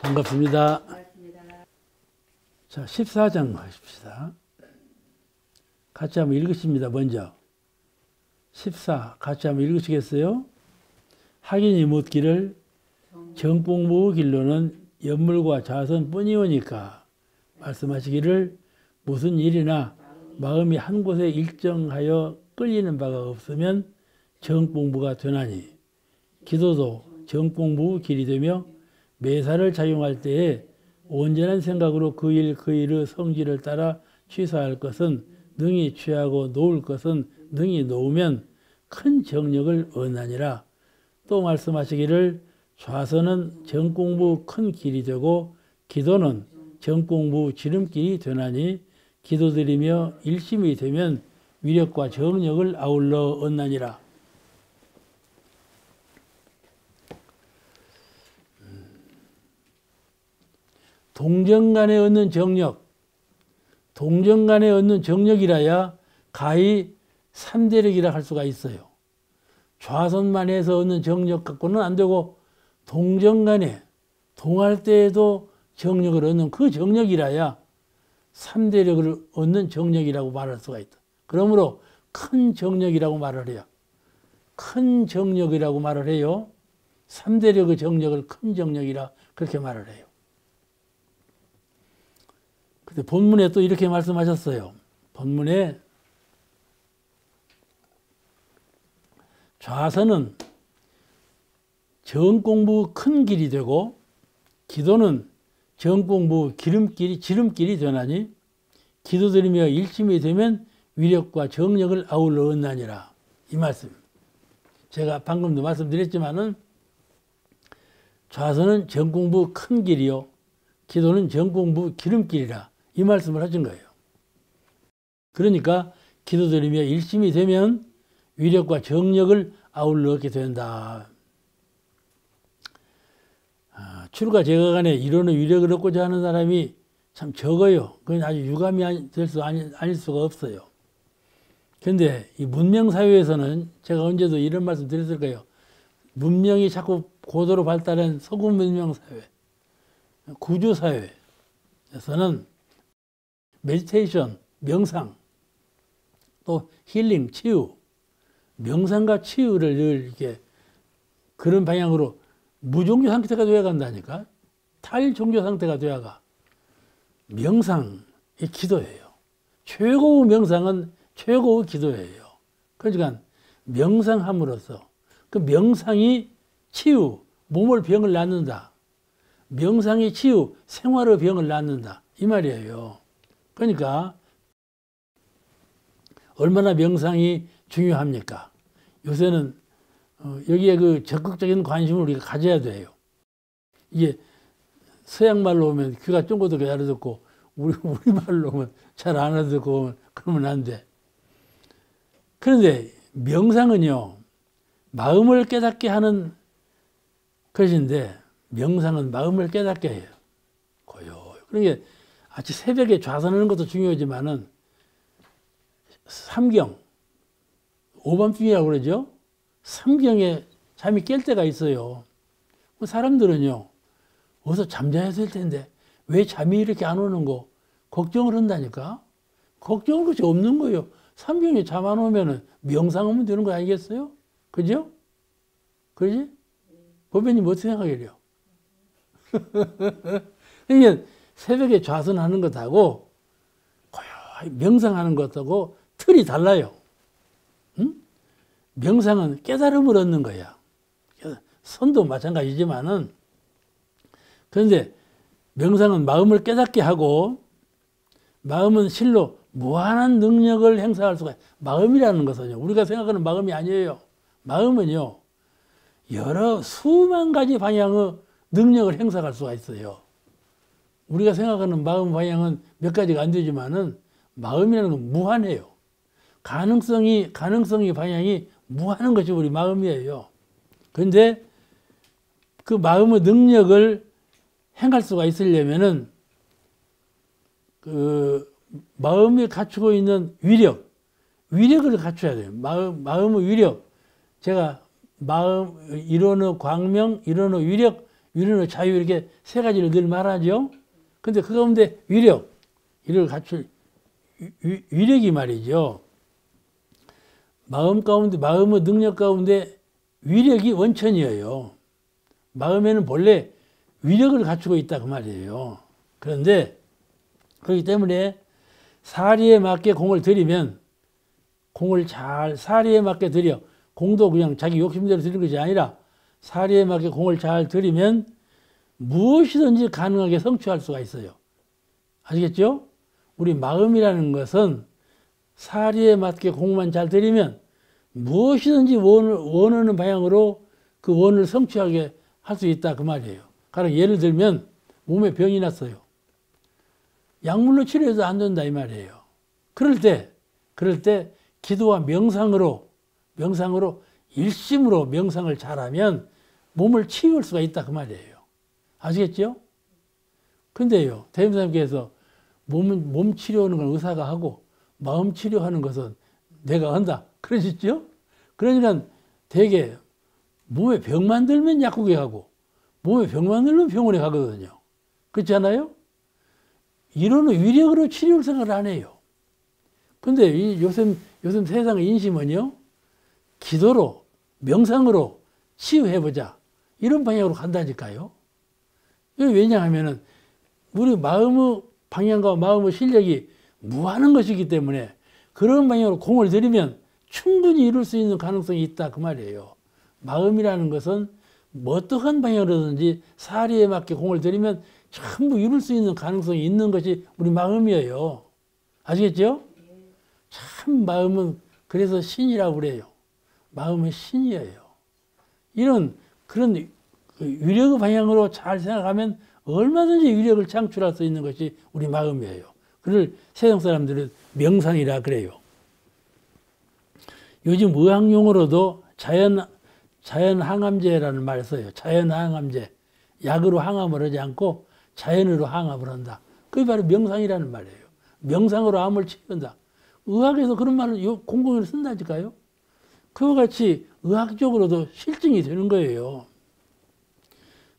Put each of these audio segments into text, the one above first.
반갑습니다. 반갑습니다. 자, 14장 하십시다. 같이 한번 읽으십니다. 먼저 14 같이 한번 읽으시겠어요? 학인이 묻기를 정복무의 길로는 연물과 자선뿐이오니까 말씀하시기를 무슨 일이나 마음이 한 곳에 일정하여 끌리는 바가 없으면 정복무가 되나니 기도도 정복무의 길이 되며 매사를 작용할 때에 온전한 생각으로 그 일의 성질을 따라 취사할 것은 능히 취하고 놓을 것은 능히 놓으면 큰 정력을 얻나니라. 또 말씀하시기를 좌선은 정공부 큰 길이 되고 기도는 정공부 지름길이 되나니 기도드리며 일심이 되면 위력과 정력을 아울러 얻나니라. 동정간에 얻는 정력, 동정간에 얻는 정력이라야 가히 3대력이라 할 수가 있어요. 좌선만 해서 얻는 정력 갖고는 안 되고 동정간에 동할 때에도 정력을 얻는 그 정력이라야 3대력을 얻는 정력이라고 말할 수가 있다. 그러므로 큰 정력이라고 말을 해요. 큰 정력이라고 말을 해요. 3대력의 정력을 큰 정력이라 그렇게 말을 해요. 근데 본문에 또 이렇게 말씀하셨어요. 본문에 좌선은 정공부 큰 길이 되고 기도는 정공부 지름길이 되나니 기도드리며 일심이 되면 위력과 정력을 아울러 얻나니라. 이 말씀. 제가 방금도 말씀드렸지만은 좌선은 정공부 큰 길이요. 기도는 정공부 기름길이라. 이 말씀을 하신 거예요. 그러니까 기도드리며 일심이 되면 위력과 정력을 아울러 얻게 된다. 출가 제가 간에 이론의 위력을 얻고자 하는 사람이 참 적어요. 그건 아주 유감이 될 수 아닐 수가 없어요. 그런데 이 문명사회에서는 제가 언제도 이런 말씀 드렸을 거예요. 문명이 자꾸 고도로 발달한 서구 문명사회, 구조사회에서는 메디테이션, 명상, 또 힐링, 치유, 명상과 치유를 늘 이렇게 그런 방향으로 무종교 상태가 되어 간다니까. 탈종교 상태가 되어 가. 명상이 기도예요. 최고의 명상은 최고의 기도예요. 그러니까 명상함으로써 그 명상이 치유, 몸의 병을 낫는다. 명상이 치유, 생활의 병을 낫는다. 이 말이에요. 그러니까 얼마나 명상이 중요합니까? 요새는 여기에 그 적극적인 관심을 우리가 가져야 돼요. 이게 서양말로 오면 귀가 쫑긋하게 알아듣고 우리말로 오면 잘 안 알아듣고 그러면 안 돼. 그런데 명상은요, 마음을 깨닫게 하는 것인데 명상은 마음을 깨닫게 해요. 그러니까 아침 새벽에 좌선하는 것도 중요하지만은 삼경, 오밤중이라고 그러죠. 삼경에 잠이 깰 때가 있어요. 사람들은요, 어서 잠자야 될 텐데 왜 잠이 이렇게 안 오는 거 걱정을 한다니까. 걱정할 것이 없는 거예요. 삼경에 잠 안 오면은 명상하면 되는 거 아니겠어요? 그죠? 그러지? 법인님 어떻게 생각해요? 그러니까 새벽에 좌선하는 것하고 고요히 명상하는 것하고 틀이 달라요. 응? 명상은 깨달음을 얻는 거야. 선도 마찬가지지만은, 그런데 명상은 마음을 깨닫게 하고 마음은 실로 무한한 능력을 행사할 수가 있어요. 마음이라는 것은요, 우리가 생각하는 마음이 아니에요. 마음은요, 여러 수만 가지 방향의 능력을 행사할 수가 있어요. 우리가 생각하는 마음 방향은 몇 가지가 안 되지만은 마음이라는 건 무한해요. 가능성이 방향이 무한한 것이 우리 마음이에요. 그런데 그 마음의 능력을 행할 수가 있으려면은 그 마음이 갖추고 있는 위력을 갖춰야 돼요. 마음의 위력. 제가 마음, 이론의 광명, 이론의 위로는 자유 이렇게 세 가지를 늘 말하죠. 근데 그 가운데 위력, 이를 갖출 위력이 말이죠. 마음 가운데, 마음의 능력 가운데 위력이 원천이에요. 마음에는 본래 위력을 갖추고 있다 그 말이에요. 그런데 그렇기 때문에 사리에 맞게 공을 들이면 공을 잘 사리에 맞게 들여, 공도 그냥 자기 욕심대로 들이는 것이 아니라 사리에 맞게 공을 잘 들이면 무엇이든지 가능하게 성취할 수가 있어요. 아시겠죠? 우리 마음이라는 것은 사리에 맞게 공만 잘 들이면 무엇이든지 원하는 방향으로 그 원을 성취하게 할 수 있다 그 말이에요. 가령 예를 들면 몸에 병이 났어요. 약물로 치료해도 안 된다 이 말이에요. 그럴 때 기도와 명상으로 일심으로 명상을 잘하면 몸을 치유할 수가 있다 그 말이에요. 아시겠죠? 근데요, 대임사님께서 몸 치료하는 건 의사가 하고 마음 치료하는 것은 내가 한다 그러셨죠? 그러니까 되게 몸에 병만 들면 약국에 가고 몸에 병만 들면 병원에 가거든요. 그렇지 않아요? 이런 위력으로 치료를 생각을 안 해요. 근데 요즘 세상의 인심은요, 기도로, 명상으로 치유해보자. 이런 방향으로 간다니까요. 왜냐하면은, 우리 마음의 방향과 마음의 실력이 무한한 것이기 때문에 그런 방향으로 공을 들이면 충분히 이룰 수 있는 가능성이 있다. 그 말이에요. 마음이라는 것은 뭐 어떠한 방향으로든지 사리에 맞게 공을 들이면 전부 이룰 수 있는 가능성이 있는 것이 우리 마음이에요. 아시겠죠? 참 마음은 그래서 신이라고 그래요. 마음은 신이에요. 그런 위력의 방향으로 잘 생각하면 얼마든지 위력을 창출할 수 있는 것이 우리 마음이에요. 그걸 세상 사람들은 명상이라 그래요. 요즘 의학용어로도 자연항암제라는 말을 써요. 자연항암제. 약으로 항암을 하지 않고 자연으로 항암을 한다. 그게 바로 명상이라는 말이에요. 명상으로 암을 치료한다. 의학에서 그런 말을 공공연히 쓴다니까요. 그와 같이 의학적으로도 실증이 되는 거예요.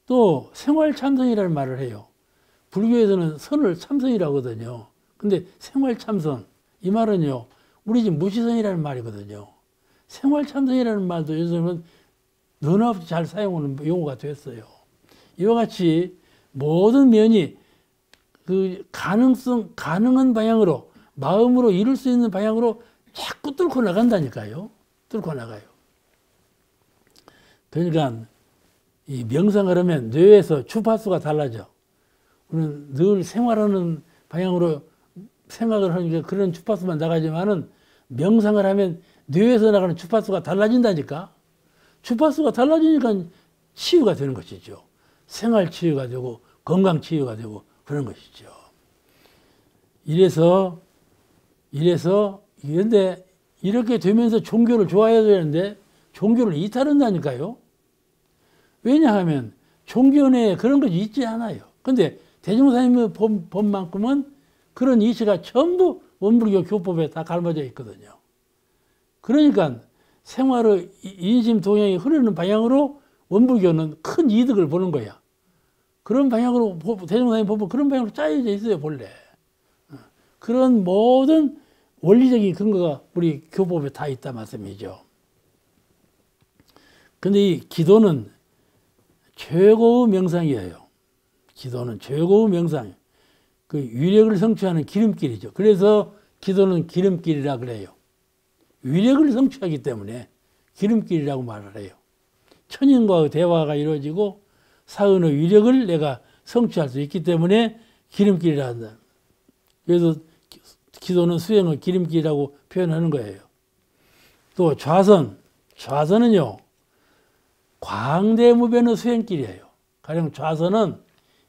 또 생활참선이라는 말을 해요. 불교에서는 선을 참선이라고 하거든요. 근데 생활참선, 이 말은요, 우리 집 무시선이라는 말이거든요. 생활참선이라는 말도 요즘은 너나 없이 잘 사용하는 용어가 됐어요. 이와 같이 모든 면이 그 가능한 방향으로, 마음으로 이룰 수 있는 방향으로 자꾸 뚫고 나간다니까요. 뚫고 나가요. 그러니까 이 명상을 하면 뇌에서 주파수가 달라져. 우리는 늘 생활하는 방향으로 생각을 하니까 그런 주파수만 나가지만은 명상을 하면 뇌에서 나가는 주파수가 달라진다니까. 주파수가 달라지니까 치유가 되는 것이죠. 생활 치유가 되고 건강 치유가 되고 그런 것이죠. 그런데 이렇게 되면서 종교를 좋아해야 되는데 종교를 이탈한다니까요. 왜냐하면 종교 내에 그런 것이 있지 않아요. 근데 대종사님의 법만큼은 그런 이치가 전부 원불교 교법에 다 갈라져 있거든요. 그러니까 생활의 인심 동향이 흐르는 방향으로 원불교는 큰 이득을 보는 거야. 그런 방향으로 대종사님 법은 그런 방향으로 짜여져 있어요, 본래. 그런 모든 원리적인 근거가 우리 교법에 다 있다 말씀이죠. 근데 이 기도는 최고의 명상이에요. 기도는 최고의 명상. 그 위력을 성취하는 기름길이죠. 그래서 기도는 기름길이라 그래요. 위력을 성취하기 때문에 기름길이라고 말을 해요. 천인과의 대화가 이루어지고 사은의 위력을 내가 성취할 수 있기 때문에 기름길이라 한다. 그래서 기도는 수행의 기름길이라고 표현하는 거예요. 또 좌선은요, 광대무변의 수행길이에요. 가령 좌선은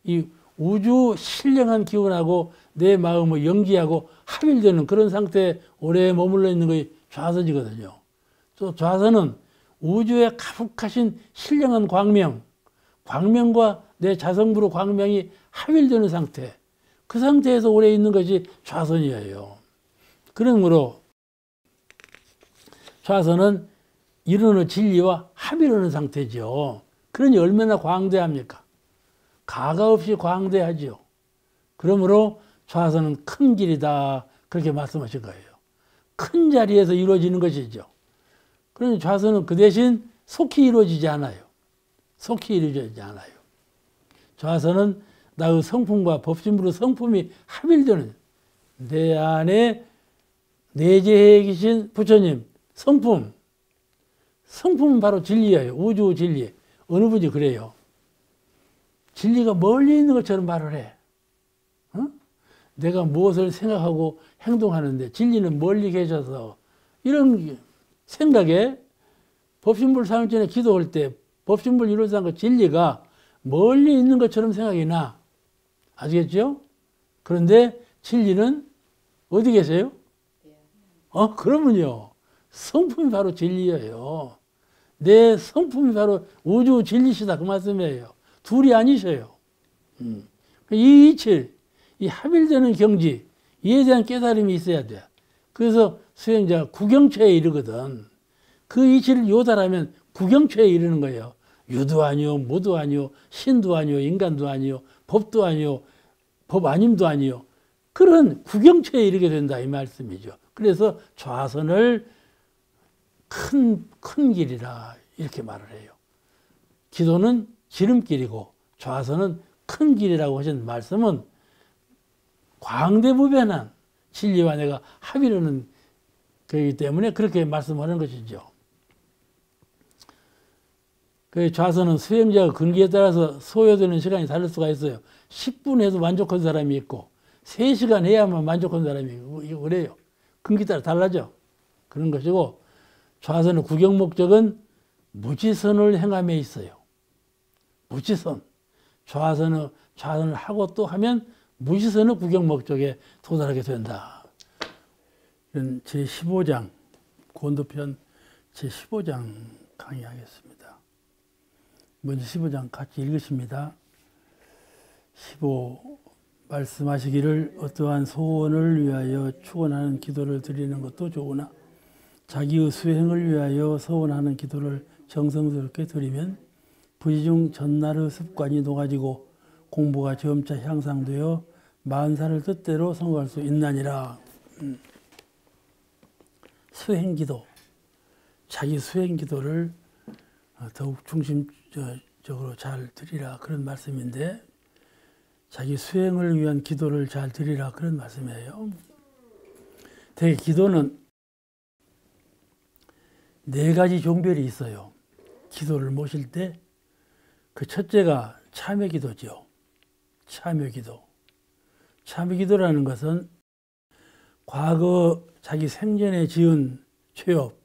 이 우주 신령한 기운하고 내 마음을 연기하고 합일되는 그런 상태에 오래 머물러 있는 것이 좌선이거든요. 또 좌선은 우주에 가득하신 신령한 광명과 내 자성부로 광명이 합일되는 상태, 그 상태에서 오래 있는 것이 좌선이에요. 그러므로 좌선은 이루는 진리와 합일하는 상태죠. 그러니 얼마나 광대합니까? 가가 없이 광대하지요. 그러므로 좌선은 큰 길이다. 그렇게 말씀하신 거예요. 큰 자리에서 이루어지는 것이죠. 그러니 좌선은 그 대신 속히 이루어지지 않아요. 속히 이루어지지 않아요. 좌선은 나의 성품과 법신부로 성품이 합일되는, 내 안에 내재해 계신 부처님 성품, 성품은 바로 진리예요. 우주 진리. 어느 분이 그래요. 진리가 멀리 있는 것처럼 말을 해. 어? 내가 무엇을 생각하고 행동하는데 진리는 멀리 계셔서, 이런 생각에 법신불 삼일전에 기도할 때 법신불 이루어진 그 진리가 멀리 있는 것처럼 생각이 나. 아시겠죠? 그런데 진리는 어디 계세요? 그러면요. 성품이 바로 진리예요. 내 성품이 바로 우주 진리시다. 그 말씀이에요. 둘이 아니셔요. 이 이칠, 이 합일되는 경지, 이에 대한 깨달음이 있어야 돼. 그래서 수행자가 구경처에 이르거든. 그 이치를 요달하면 구경처에 이르는 거예요. 유도 아니요, 무도 아니요, 신도 아니요, 인간도 아니요, 법도 아니요, 법 아님도 아니요. 그런 구경처에 이르게 된다 이 말씀이죠. 그래서 좌선을 큰 길이라 이렇게 말을 해요. 기도는 지름길이고 좌선은 큰 길이라고 하신 말씀은 광대무변한 진리와 내가 합이르는 거기 때문에 그렇게 말씀하는 것이죠. 그 좌선은 수행자의 근기에 따라서 소요되는 시간이 다를 수가 있어요. 10분 해도 만족한 사람이 있고 3시간 해야만 만족한 사람이 있고 그래요. 근기 따라 달라져. 그런 것이고, 좌선의 구경 목적은 무지선을 행함에 있어요. 무지선. 좌선을 하고 또 하면 무지선의 구경 목적에 도달하게 된다. 이런 제15장, 고온도편 제15장 강의하겠습니다. 먼저 15장 같이 읽으십니다. 15 말씀하시기를 어떠한 소원을 위하여 축원하는 기도를 드리는 것도 좋으나 자기의 수행을 위하여 서원하는 기도를 정성스럽게 드리면 부지중 전날의 습관이 녹아지고 공부가 점차 향상되어 만사를 뜻대로 성공할 수 있나니라. 수행기도, 자기 수행기도를 더욱 중심적으로 잘 드리라 그런 말씀인데, 자기 수행을 위한 기도를 잘 드리라 그런 말씀이에요. 되게 기도는 4가지 종별이 있어요. 기도를 모실 때 그 첫째가 참여기도죠. 참여기도. 참여기도라는 것은 과거 자기 생전에 지은 죄업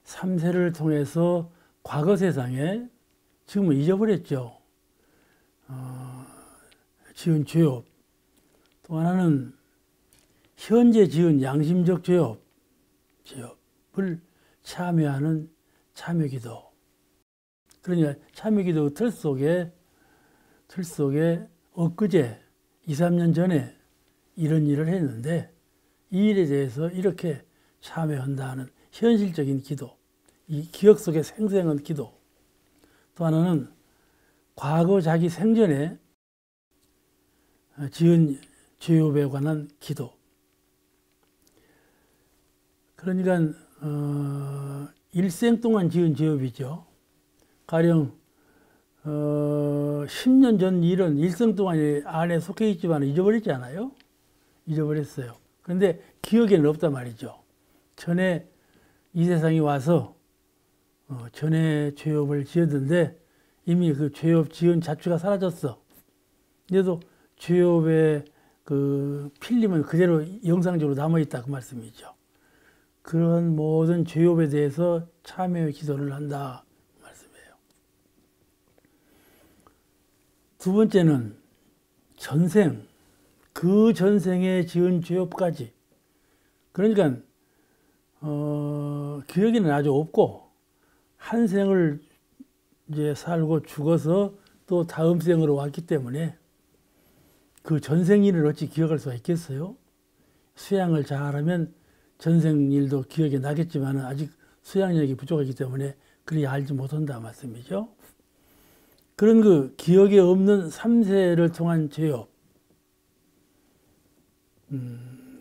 3세를 통해서 과거 세상에 지금은 잊어버렸죠. 지은 죄업. 또 하나는 현재 지은 양심적 죄업을 참여하는 참여기도. 그러니까 참여기도 틀 속에 엊그제 2, 3년 전에 이런 일을 했는데 이 일에 대해서 이렇게 참여한다는 현실적인 기도. 이 기억 속에 생생한 기도. 또 하나는 과거 자기 생전에 지은 죄업에 관한 기도. 그러니까 일생 동안 지은 죄업이죠. 가령 10년 전 일은 일생 동안 안에 속해 있지만 잊어버렸잖아요. 잊어버렸어요. 그런데 기억에는 없단 말이죠. 전에 이 세상에 와서 전에 죄업을 지었는데 이미 그 죄업 지은 자취가 사라졌어. 그래도 죄업의 그 필름은 그대로 영상적으로 남아있다 그 말씀이죠. 그런 모든 죄업에 대해서 참여 기도를 한다 그 말씀이에요. 두 번째는 전생, 그 전생에 지은 죄업까지. 그러니까 기억에는 아주 없고 한 생을 이제 살고 죽어서 또 다음 생으로 왔기 때문에 그 전생 일을 어찌 기억할 수가 있겠어요? 수양을 잘하면 전생 일도 기억이 나겠지만 아직 수양력이 부족하기 때문에 그리 알지 못한다 말씀이죠. 그런 그 기억에 없는 3세를 통한 죄업.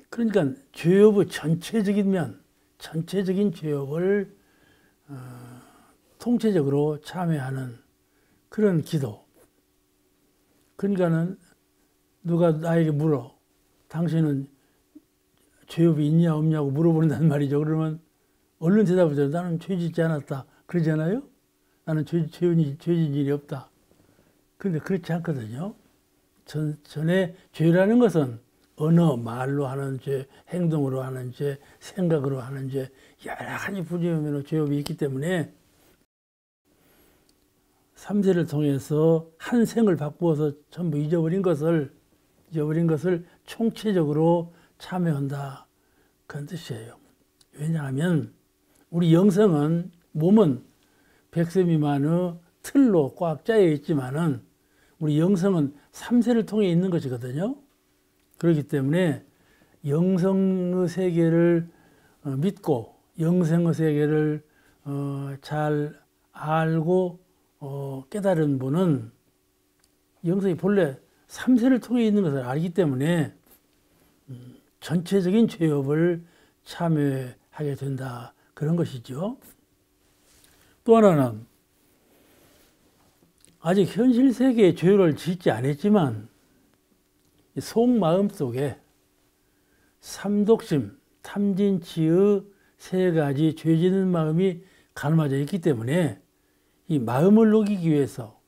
그러니까 죄업의 전체적인 면, 전체적인 죄업을 통체적으로 참여하는 그런 기도. 그러니까는 누가 나에게 물어. 당신은 죄업이 있냐 없냐고 물어보는단 말이죠. 그러면 얼른 대답을 해요. 나는 죄 짓지 않았다. 그러잖아요. 나는 죄 짓는 일이 없다. 그런데 그렇지 않거든요. 전에 죄라는 것은 언어, 말로 하는 죄, 행동으로 하는 죄, 생각으로 하는 죄, 여러 가지 부지런으로 죄업이 있기 때문에 3세를 통해서 한 생을 바꾸어서 전부 잊어버린 것을 총체적으로 참여한다. 그런 뜻이에요. 왜냐하면 우리 영성은, 몸은 100세 미만의 틀로 꽉 짜여 있지만은 우리 영성은 3세를 통해 있는 것이거든요. 그렇기 때문에 영성의 세계를 믿고 영생의 세계를 잘 알고 깨달은 분은 영성이 본래 3세를 통해 있는 것을 알기 때문에 전체적인 죄업을 참여하게 된다. 그런 것이죠. 또 하나는 아직 현실 세계에 죄를 짓지 않았지만 속마음 속에 삼독심, 탐진치의 세 가지 죄 짓는 마음이 가늠하져 있기 때문에 이 마음을 녹이기 위해서,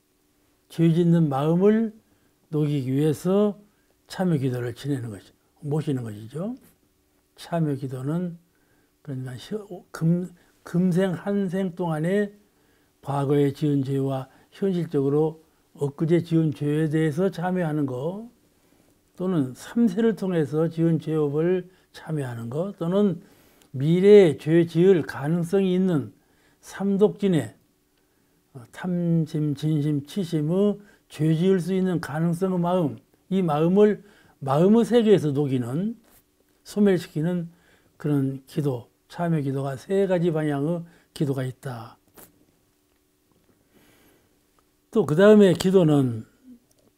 죄 짓는 마음을 녹이기 위해서 참여 기도를 지내는 것이죠. 모시는 것이죠. 참여 기도는 그러니까 금생 한생 동안에 과거에 지은 죄와 현실적으로 엊그제 지은 죄에 대해서 참여하는 것, 또는 3세를 통해서 지은 죄업을 참여하는 것, 또는 미래에 죄 지을 가능성이 있는 삼독진의 탐심, 진심, 치심의 죄 지을 수 있는 가능성의 마음, 이 마음을 마음의 세계에서 녹이는, 소멸시키는 그런 기도, 참여 기도가 세 가지 방향의 기도가 있다. 또 그 다음에 기도는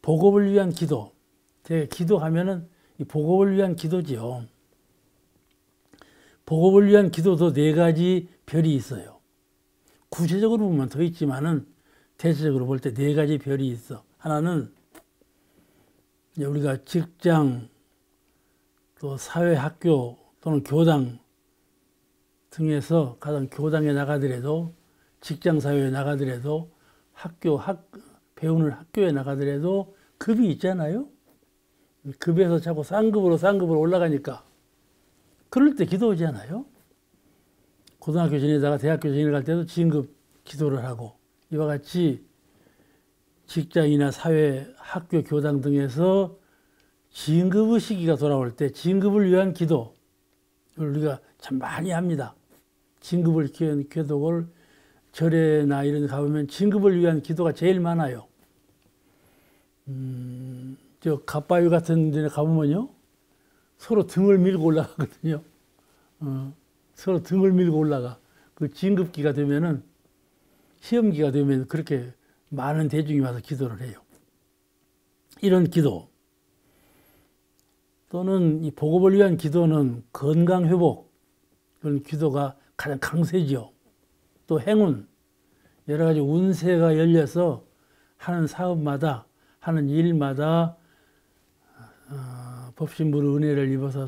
복업을 위한 기도. 제가 기도하면은 이 복업을 위한 기도지요. 복업을 위한 기도도 네 가지 별이 있어요. 구체적으로 보면 더 있지만은 대체적으로 볼 때 네 가지 별이 있어. 하나는 우리가 직장, 또 사회, 학교 또는 교당 등에서 가장 교당에 나가더라도, 직장 사회에 나가더라도, 배우는 학교에 나가더라도 급이 있잖아요. 급에서 자꾸 쌍급으로 올라가니까 그럴 때 기도 오지 않아요? 고등학교 지내다가 대학교 지내갈 때도 진급 기도를 하고, 이와 같이 직장이나 사회, 학교, 교당 등에서 진급의 시기가 돌아올 때 진급을 위한 기도, 우리가 참 많이 합니다. 진급을 위한 기도를 절에나 이런 데 가보면 진급을 위한 기도가 제일 많아요. 저 갓바위 같은 데 가보면요, 서로 등을 밀고 올라가거든요. 서로 등을 밀고 올라가. 그 진급기가 되면은, 시험기가 되면 그렇게 많은 대중이 와서 기도를 해요. 이런 기도, 또는 이 복업을 위한 기도는 건강 회복, 그런 기도가 가장 강세죠. 또 행운, 여러 가지 운세가 열려서 하는 사업마다, 하는 일마다 법신부의 은혜를 입어서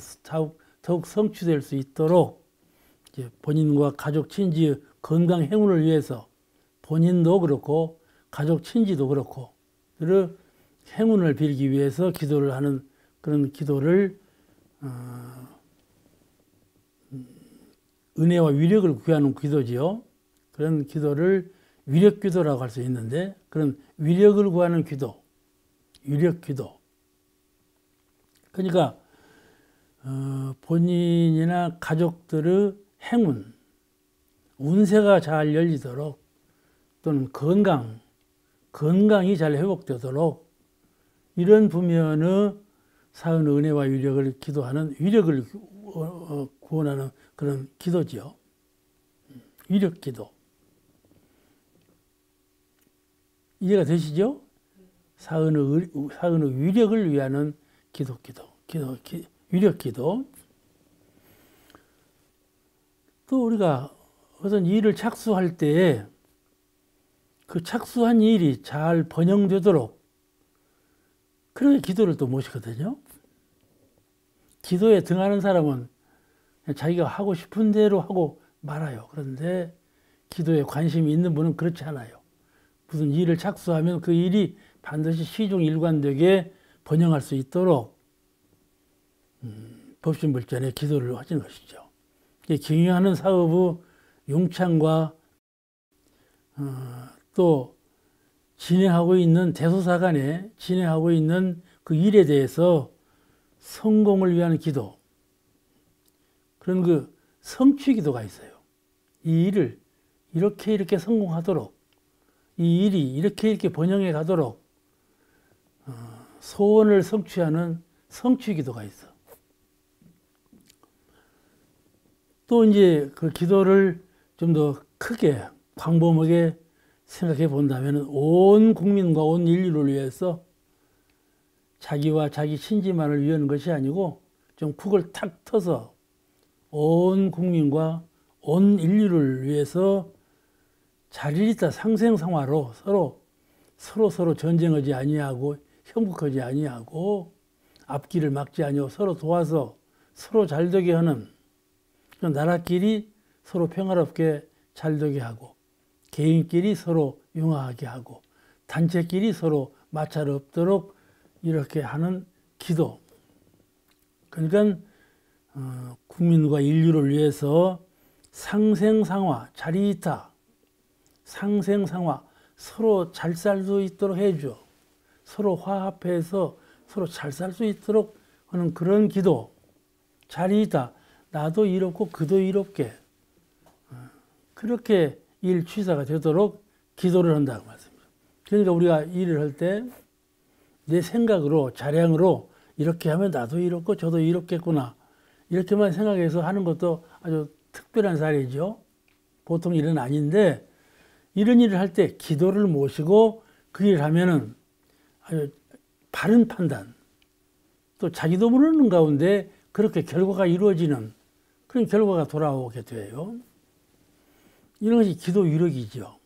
더욱 성취될 수 있도록 이제 본인과 가족, 친지의 건강 행운을 위해서 본인도 그렇고 가족, 친지도 그렇고 행운을 빌기 위해서 기도를 하는 그런 기도를 은혜와 위력을 구하는 기도지요. 그런 기도를 위력 기도라고 할 수 있는데, 그런 위력을 구하는 기도, 위력 기도. 그러니까 본인이나 가족들의 행운, 운세가 잘 열리도록, 또는 건강이 잘 회복되도록 이런 부면의 사은 은혜와 위력을 기도하는, 위력을 구원하는 그런 기도지요. 위력 기도. 이해가 되시죠? 사은의 위력을 위하는 위력 기도. 또 우리가 어떤 일을 착수할 때 그 착수한 일이 잘 번영되도록 그렇게 기도를 또 모시거든요. 기도에 등하는 사람은 자기가 하고 싶은 대로 하고 말아요. 그런데 기도에 관심이 있는 분은 그렇지 않아요. 무슨 일을 착수하면 그 일이 반드시 시종일관되게 번영할 수 있도록 법신불전에 기도를 하시는 것이죠. 경영하는 사업의 용창과 또 진행하고 있는 대소사간에 진행하고 있는 그 일에 대해서 성공을 위한 기도, 그런 그 성취 기도가 있어요. 이 일을 이렇게 성공하도록, 이 일이 이렇게 번영해 가도록 소원을 성취하는 성취 기도가 있어. 또 이제 그 기도를 좀 더 크게 광범하게 생각해 본다면 온 국민과 온 인류를 위해서 자기와 자기 신지만을 위한 것이 아니고 좀 국을 탁 터서 온 국민과 온 인류를 위해서 자리있다 상생상화로 서로 전쟁하지 아니하고 형국하지 아니하고 앞길을 막지 아니하고 서로 도와서 서로 잘되게 하는 나라끼리 서로 평화롭게 잘되게 하고 개인끼리 서로 융화하게 하고 단체끼리 서로 마찰 없도록 이렇게 하는 기도. 그러니까 국민과 인류를 위해서 상생상화, 자리이타, 상생상화, 서로 잘 살 수 있도록 해줘. 서로 화합해서 서로 잘 살 수 있도록 하는 그런 기도. 자리이타, 나도 이롭고 그도 이롭게 그렇게 일취사가 되도록 기도를 한다고 말씀입니다. 그러니까 우리가 일을 할 때 내 생각으로 자량으로 이렇게 하면 나도 이롭고 저도 이롭겠구나 이렇게만 생각해서 하는 것도 아주 특별한 사례죠. 보통 일은 아닌데 이런 일을 할 때 기도를 모시고 그 일을 하면은 아주 바른 판단 또 자기도 모르는 가운데 그렇게 결과가 이루어지는 그런 결과가 돌아오게 돼요. 이런 것이 기도 위력이죠.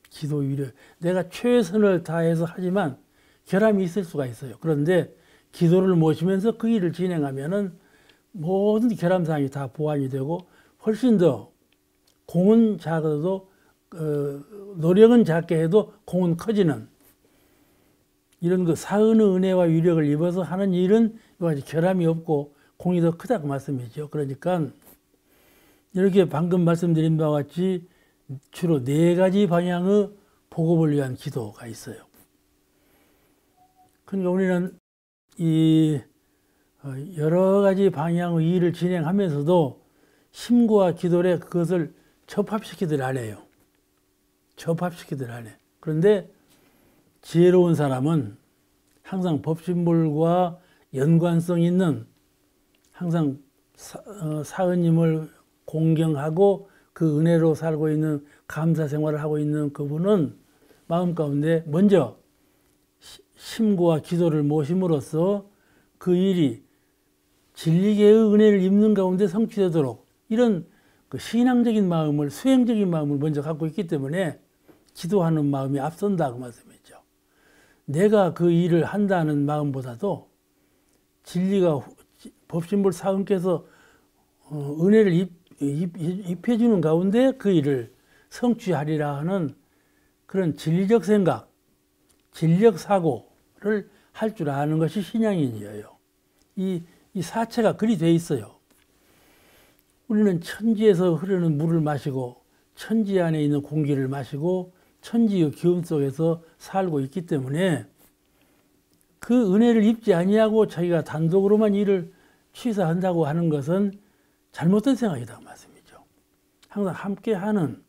기도 위력. 내가 최선을 다해서 하지만 결함이 있을 수가 있어요. 그런데 기도를 모시면서 그 일을 진행하면은 모든 결함사항이 다 보완이 되고 훨씬 더 공은 작아도 노력은 작게 해도 공은 커지는 이런 그 사은의 은혜와 위력을 입어서 하는 일은 이와같이 결함이 없고 공이 더 크다고 말씀이죠. 그러니까 이렇게 방금 말씀드린 바와 같이 주로 4가지 방향의 복업을 위한 기도가 있어요. 그러니까 우리는 이 여러 가지 방향의 일을 진행하면서도 심구와 기도에 그것을 접합시키들 안 해요. 접합시키들 안 해. 그런데 지혜로운 사람은 항상 법신불과 연관성 있는 항상 사은님을 공경하고 그 은혜로 살고 있는 감사 생활을 하고 있는 그분은 마음 가운데 먼저 심구와 기도를 모심으로써 그 일이 진리계의 은혜를 입는 가운데 성취되도록 이런 그 신앙적인 마음을 수행적인 마음을 먼저 갖고 있기 때문에 기도하는 마음이 앞선다고 말씀했죠. 내가 그 일을 한다는 마음보다도 진리가 법신불 사은께서 은혜를 입혀주는 가운데 그 일을 성취하리라 하는 그런 진리적 생각, 진리적 사고를 할 줄 아는 것이 신앙인이에요. 이 사체가 그리 돼 있어요. 우리는 천지에서 흐르는 물을 마시고 천지 안에 있는 공기를 마시고 천지의 기운 속에서 살고 있기 때문에 그 은혜를 입지 아니하고 자기가 단독으로만 일을 취사한다고 하는 것은 잘못된 생각이다 말씀이죠. 항상 함께하는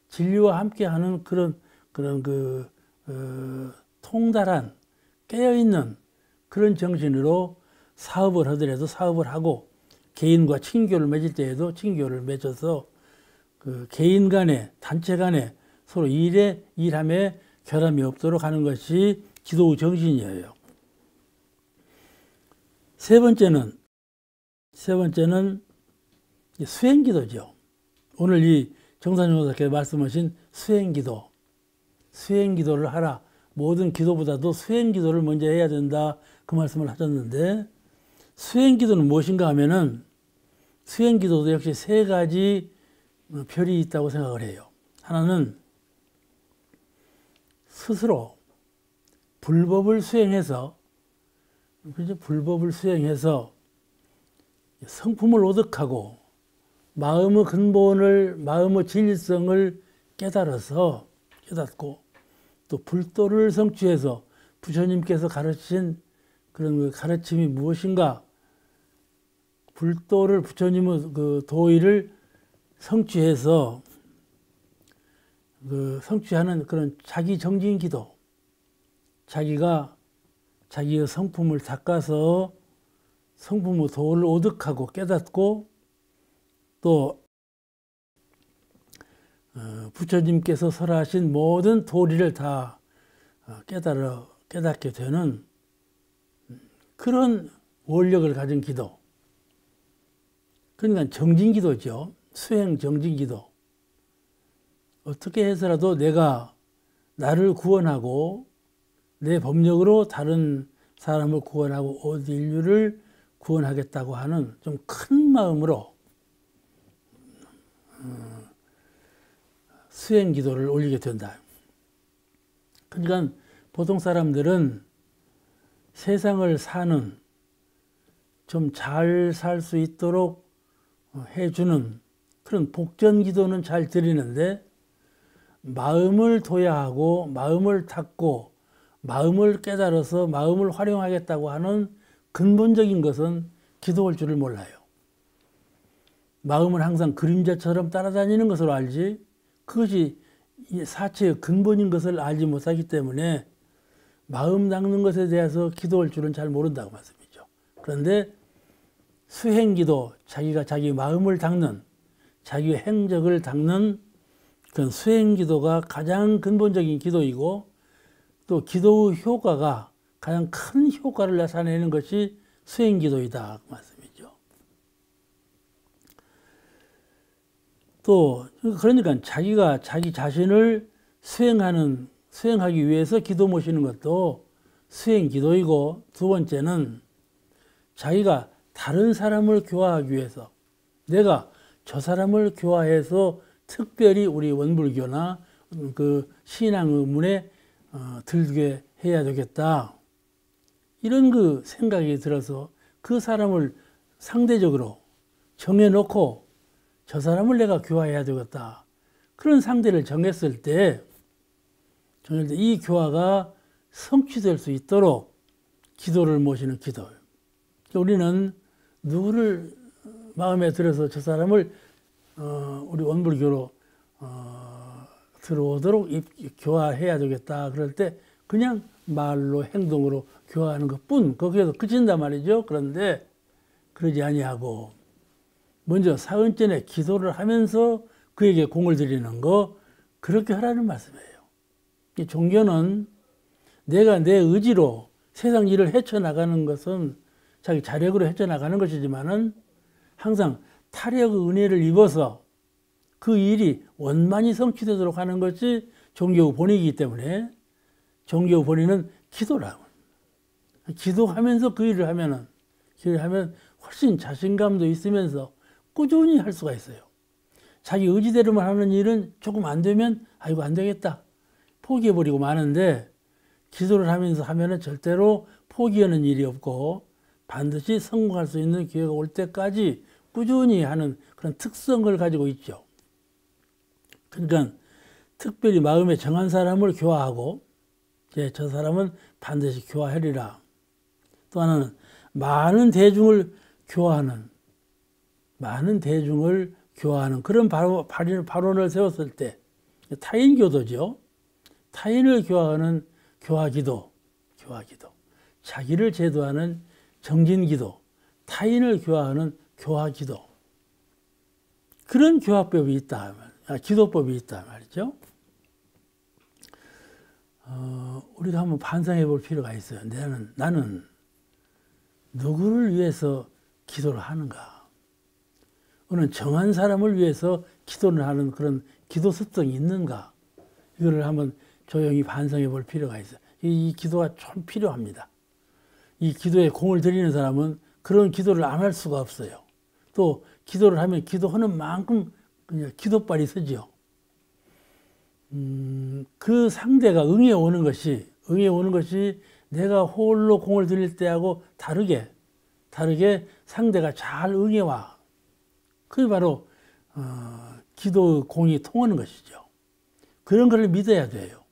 진리와 함께하는 그런 통달한 깨어있는 그런 정신으로 사업을 하더라도 사업을 하고 개인과 친교를 맺을 때에도 친교를 맺어서 그 개인 간에 단체 간에 서로 일함에 결함이 없도록 하는 것이 기도의 정신이에요. 세 번째는 수행기도죠. 오늘 이 정산용사께서 말씀하신 수행기도. 수행기도를 하라. 모든 기도보다도 수행기도를 먼저 해야 된다. 그 말씀을 하셨는데, 수행기도는 무엇인가 하면은, 수행기도도 역시 세 가지 별이 있다고 생각을 해요. 하나는 스스로 불법을 수행해서 성품을 오득하고 마음의 근본을, 마음의 진실성을 깨닫고 또 불도를 성취해서 부처님께서 가르치신 그런 가르침이 무엇인가, 불도를, 부처님의 그 도의를 성취해서 성취하는 그런 자기 정진 기도, 자기가 자기의 성품을 닦아서 성품의 도를 오득하고 깨닫고 또 부처님께서 설하신 모든 도리를 다 깨닫게 되는 그런 원력을 가진 기도. 그러니까 정진기도죠. 수행 정진기도. 어떻게 해서라도 내가 나를 구원하고 내 법력으로 다른 사람을 구원하고 온 인류를 구원하겠다고 하는 좀 큰 마음으로 수행 기도를 올리게 된다. 그러니까 보통 사람들은 세상을 사는, 좀 잘 살 수 있도록 해주는 그런 복전 기도는 잘 드리는데, 마음을 도야하고 마음을 닦고 마음을 깨달아서 마음을 활용하겠다고 하는 근본적인 것은 기도할 줄을 몰라요. 마음은 항상 그림자처럼 따라다니는 것으로 알지, 그것이 사체의 근본인 것을 알지 못하기 때문에 마음 닦는 것에 대해서 기도할 줄은 잘 모른다고 말씀이죠. 그런데 수행기도, 자기가 자기 마음을 닦는, 자기 행적을 닦는 그런 수행기도가 가장 근본적인 기도이고, 또 기도의 효과가 가장 큰 효과를 나타내는 것이 수행기도이다 그 말씀이죠. 또 그러니까 자기가 자기 자신을 수행하기 위해서 기도 모시는 것도 수행기도이고, 두 번째는 자기가 다른 사람을 교화하기 위해서, 내가 저 사람을 교화해서 특별히 우리 원불교나 그 신앙의 문에 들게 해야 되겠다, 이런 그 생각이 들어서 그 사람을 상대적으로 정해놓고 저 사람을 내가 교화해야 되겠다, 그런 상대를 정했을 때 이 교화가 성취될 수 있도록 기도를 모시는 기도. 우리는 누구를 마음에 들어서 저 사람을 우리 원불교로 들어오도록 교화해야 되겠다 그럴 때 그냥 말로 행동으로 교화하는 것뿐, 거기에서 그친단 말이죠. 그런데 그러지 아니하고 먼저 사은전에 기도를 하면서 그에게 공을 들이는 거, 그렇게 하라는 말씀이에요. 이 종교는 내가 내 의지로 세상 일을 헤쳐나가는 것은 자기 자력으로 헤쳐나가는 것이지만은 항상 타력의 은혜를 입어서 그 일이 원만히 성취되도록 하는 것이 종교의 본이기 때문에 종교의 본의는 기도라고. 기도하면서 그 일을 하면 훨씬 자신감도 있으면서 꾸준히 할 수가 있어요. 자기 의지대로만 하는 일은 조금 안 되면 아이고 안 되겠다 포기해버리고 마는데, 기도를 하면서 하면은 절대로 포기하는 일이 없고 반드시 성공할 수 있는 기회가 올 때까지 꾸준히 하는 그런 특성을 가지고 있죠. 그러니까 특별히 마음에 정한 사람을 교화하고, 저 사람은 반드시 교화하리라. 또 하나는 많은 대중을 교화하는 그런 발언을 세웠을 때, 타인교도죠. 타인을 교화하는 교화기도, 자기를 제도하는 정진기도, 타인을 교화하는 교화기도, 그런 교화법이 있다, 기도법이 있다 말이죠. 우리가 한번 반성해 볼 필요가 있어요. 나는 누구를 위해서 기도를 하는가? 어느 정한 사람을 위해서 기도를 하는 그런 기도 습성이 있는가? 이거를 한번 조용히 반성해 볼 필요가 있어요. 이 기도가 좀 필요합니다. 이 기도에 공을 들이는 사람은 그런 기도를 안 할 수가 없어요. 또 기도를 하면 기도하는 만큼 그냥 기도발이 서지요. 그 상대가 응해 오는 것이 내가 홀로 공을 들일 때하고 다르게 상대가 잘 응해 와. 그게 바로 기도 공이 통하는 것이죠. 그런 걸 믿어야 돼요.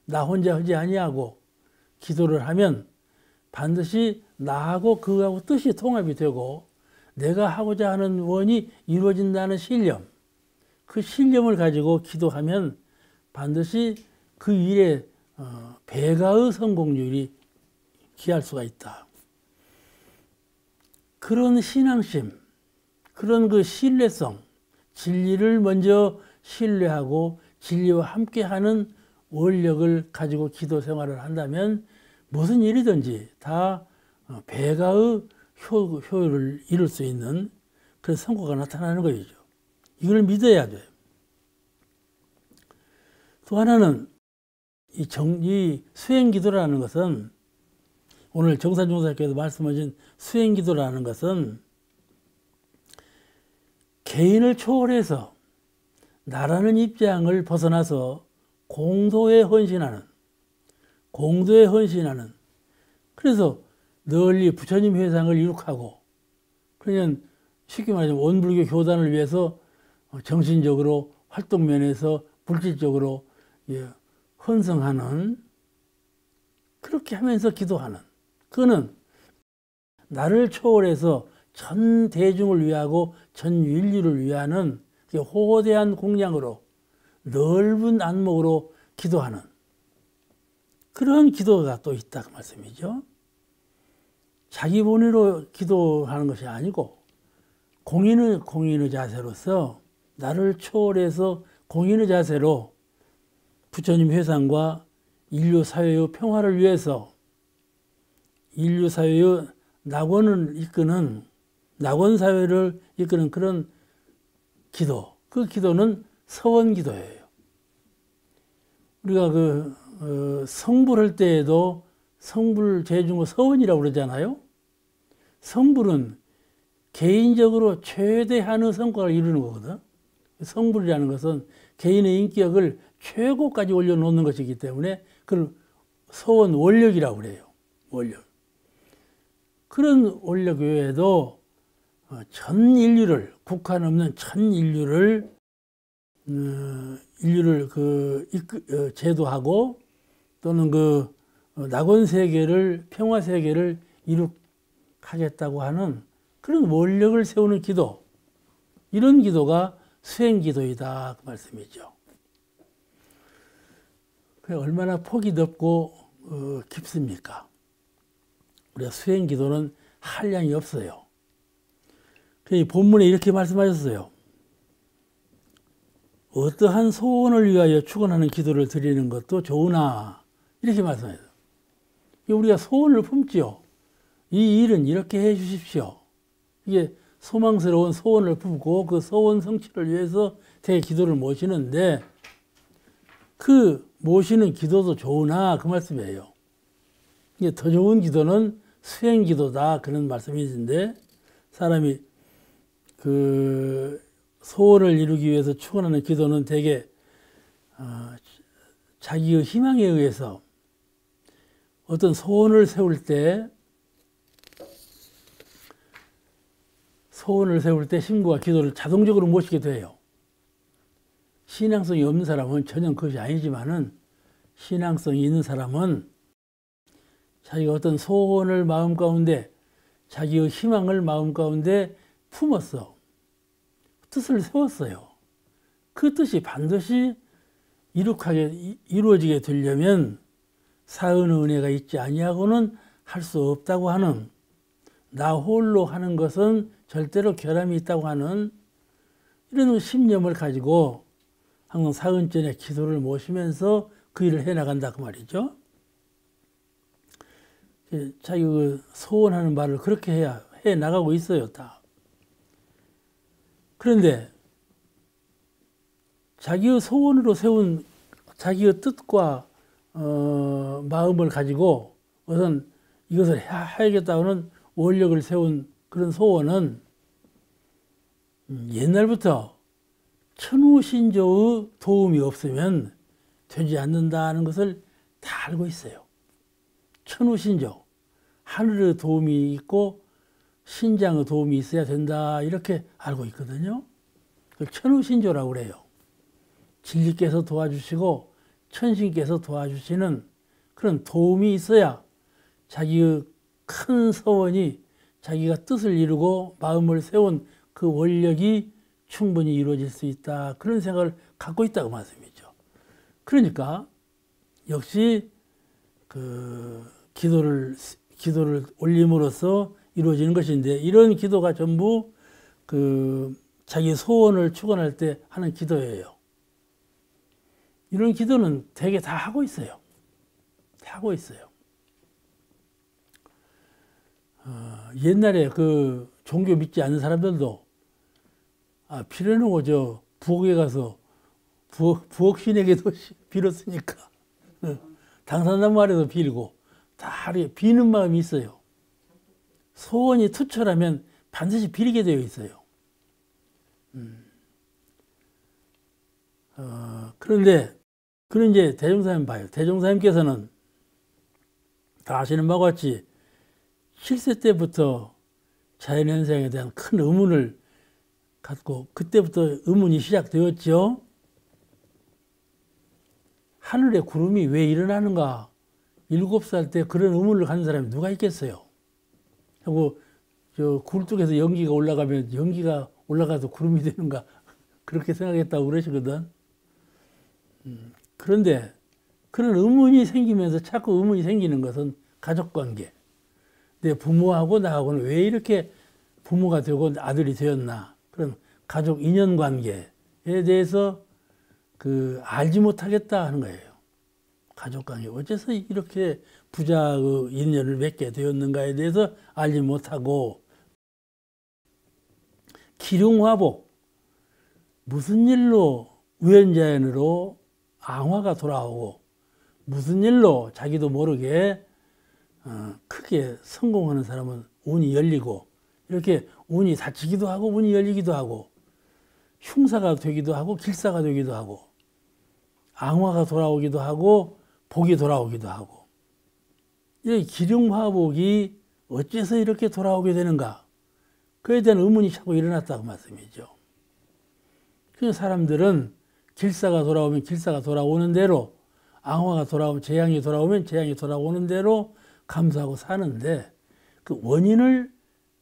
나 혼자 하지 아니하고 기도를 하면 반드시 나하고 그하고 뜻이 통합이 되고 내가 하고자 하는 원이 이루어진다는 신념, 그 신념을 가지고 기도하면 반드시 그 일에 배가의 성공률이 기할 수가 있다. 그런 신앙심, 그런 그 신뢰성, 진리를 먼저 신뢰하고 진리와 함께하는 원력을 가지고 기도 생활을 한다면 무슨 일이든지 다 배가의 효율을 이룰 수 있는 그런 성과가 나타나는 것이죠. 이걸 믿어야 돼요. 또 하나는 이 수행기도라는 것은 오늘 정산종사께서 말씀하신 수행기도라는 것은 개인을 초월해서 나라는 입장을 벗어나서 공도에 헌신하는 그래서 널리 부처님 회상을 이룩하고 그냥 쉽게 말하자면 원불교 교단을 위해서 정신적으로 활동면에서 물질적으로 헌성하는 그렇게 하면서 기도하는 그거는 나를 초월해서 전 대중을 위하고 전 인류를 위하는 호대한 공량으로 넓은 안목으로 기도하는 그런 기도가 또 있다 그 말씀이죠. 자기 본의로 기도하는 것이 아니고 공인의 자세로서 나를 초월해서 공인의 자세로 부처님 회상과 인류 사회의 평화를 위해서 인류 사회의 낙원 사회를 이끄는 그런 기도, 그 기도는 서원기도예요. 우리가 성불할 때에도 성불 제중의 서원이라고 그러잖아요. 성불은 개인적으로 최대한의 성과를 이루는 거거든. 성불이라는 것은 개인의 인격을 최고까지 올려놓는 것이기 때문에 그걸 서원 원력이라고 그래요. 원력. 그런 원력 외에도 전 인류를 국한 없는 전 인류를 제도하고 또는 낙원 세계를 평화 세계를 이룩하겠다고 하는 그런 원력을 세우는 기도, 이런 기도가 수행 기도이다 그 말씀이죠. 얼마나 폭이 넓고 깊습니까? 우리가 수행 기도는 한량이 없어요. 본문에 이렇게 말씀하셨어요. 어떠한 소원을 위하여 축원하는 기도를 드리는 것도 좋으나 이렇게 말씀하셨어요. 우리가 소원을 품지요. 이 일은 이렇게 해 주십시오. 이게 소망스러운 소원을 품고 그 소원 성취를 위해서 되게 기도를 모시는데 그 모시는 기도도 좋으나 그 말씀이에요. 이게 더 좋은 기도는 수행 기도다 그런 말씀이신데 사람이 그 소원을 이루기 위해서 축원하는 기도는 대개 자기의 희망에 의해서 어떤 소원을 세울 때 신구와 기도를 자동적으로 모시게 돼요. 신앙성이 없는 사람은 전혀 그것이 아니지만은 신앙성이 있는 사람은 자기가 어떤 소원을 마음 가운데 자기의 희망을 마음 가운데 품었어. 뜻을 세웠어요. 그 뜻이 반드시 이루어지게 되려면 사은의 은혜가 있지 아니하고는 할 수 없다고 하는, 나 홀로 하는 것은 절대로 결함이 있다고 하는 이런 신념을 가지고 항상 사은전에 기도를 모시면서 그 일을 해나간다 그 말이죠. 자기 그 소원하는 말을 그렇게 해 나가고 있어요, 다. 그런데 자기의 소원으로 세운 자기의 뜻과 마음을 가지고 우선 이것을 해야겠다는 원력을 세운 그런 소원은 옛날부터 천우신조의 도움이 없으면 되지 않는다는 것을 다 알고 있어요. 천우신조, 하늘의 도움이 있고 신장의 도움이 있어야 된다 이렇게 알고 있거든요. 그걸 천우신조라고 그래요. 진리께서 도와주시고 천신께서 도와주시는 그런 도움이 있어야 자기의 큰 소원이 자기가 뜻을 이루고 마음을 세운 그 원력이 충분히 이루어질 수 있다. 그런 생각을 갖고 있다고 말씀이죠. 그러니까 역시 그 기도를 올림으로써 이루어지는 것인데, 이런 기도가 전부 그 자기 소원을 축원할 때 하는 기도예요. 이런 기도는 되게 다 하고 있어요. 다 하고 있어요. 옛날에 그 종교 믿지 않는 사람들도 비례놓고 저 부엌에 가서 부엌신에게도 빌었으니까 당산나무 아래도 빌고 다 비는 마음이 있어요. 소원이 투철하면 반드시 빌게 되어 있어요. 그런데 그런 이제 대종사님 봐요. 대종사님께서는 다 아시는 바와 같이 7세 때부터 자연현상에 대한 큰 의문을 갖고 그때부터 의문이 시작되었죠. 하늘에 구름이 왜 일어나는가? 7살 때 그런 의문을 갖는 사람이 누가 있겠어요? 하고 저 굴뚝에서 연기가 올라가면 연기가 올라가서 구름이 되는가? 그렇게 생각했다고 그러시거든. 그런데 그런 의문이 생기면서 자꾸 의문이 생기는 것은 가족관계. 내 부모하고 나하고는 왜 이렇게 부모가 되고 아들이 되었나? 그런 가족 인연관계에 대해서 그 알지 못하겠다 하는 거예요. 가족관계. 어째서 이렇게 부자의 인연을 맺게 되었는가에 대해서 알지 못하고, 기륭화복. 무슨 일로 우연자연으로 앙화가 돌아오고 무슨 일로 자기도 모르게 크게 성공하는 사람은 운이 열리고, 이렇게 운이 닫히기도 하고 운이 열리기도 하고, 흉사가 되기도 하고 길사가 되기도 하고, 앙화가 돌아오기도 하고 복이 돌아오기도 하고, 이 기륭화복이 어째서 이렇게 돌아오게 되는가? 그에 대한 의문이 자꾸 일어났다고 말씀이죠. 그래서 사람들은 길사가 돌아오면 길사가 돌아오는 대로, 앙화가 돌아오면 재앙이 돌아오면 재앙이 돌아오는 대로 감수하고 사는데, 그 원인을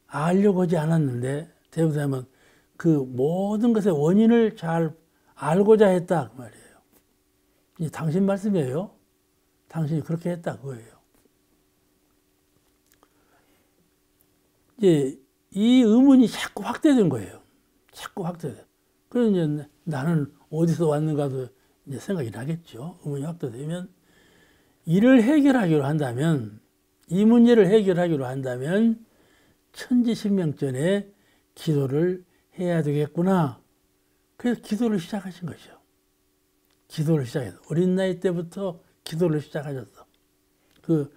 알려고 하지 않았는데 대부사님은 그 모든 것의 원인을 잘 알고자 했다 그 말이에요. 이 당신 말씀이에요. 당신이 그렇게 했다 그거예요. 이제 이 의문이 자꾸 확대된 거예요. 자꾸 확대돼. 그래서 이제 나는 어디서 왔는가도 이제 생각이 나겠죠. 의문이 확대되면 이를 해결하기로 한다면, 이 문제를 해결하기로 한다면 천지신명전에 기도를 해야 되겠구나. 그래서 기도를 시작하신 거죠. 기도를 시작해서 어린 나이 때부터 기도를 시작하셨어. 그